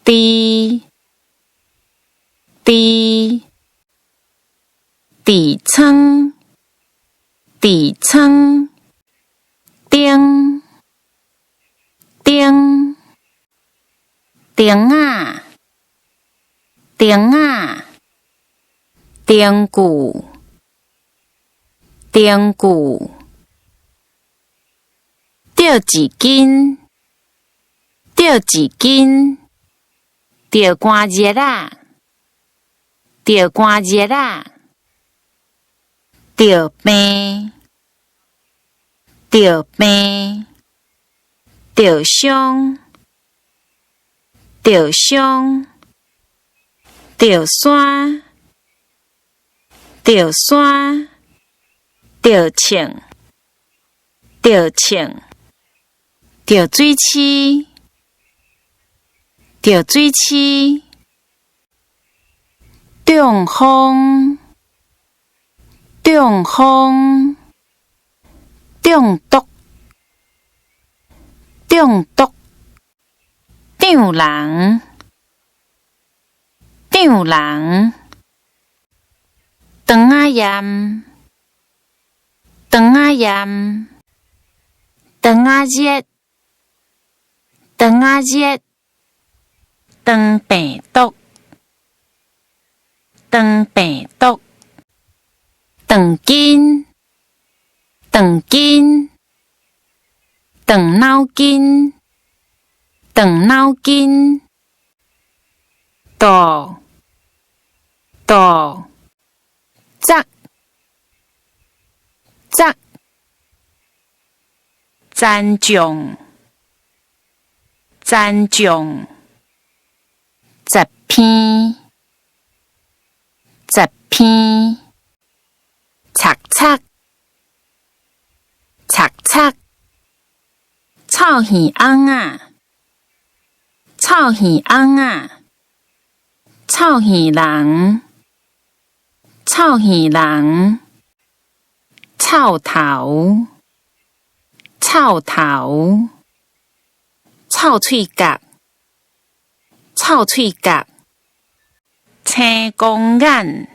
低低底层底层钉钉钉啊钉啊钉骨钉骨钓一斤钓一斤钓寒热啊钓寒热啊钓病钓病钓伤钓伤钓山钓山钓青钓青钓水鼠钓水鼠中风中风中毒中毒丈人丈人肠仔炎肠仔炎肠仔热肠仔热肠病毒肠病毒肠筋肠筋肠脑筋肠脑筋肚肚扎扎残障残障十片十片擦擦擦擦臭耳翁啊臭耳翁啊臭耳人臭耳人臭头臭头臭喙角臭喙角青光眼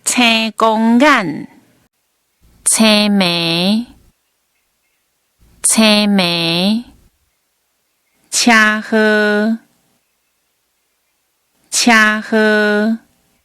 青光眼青眉青眉车祸车祸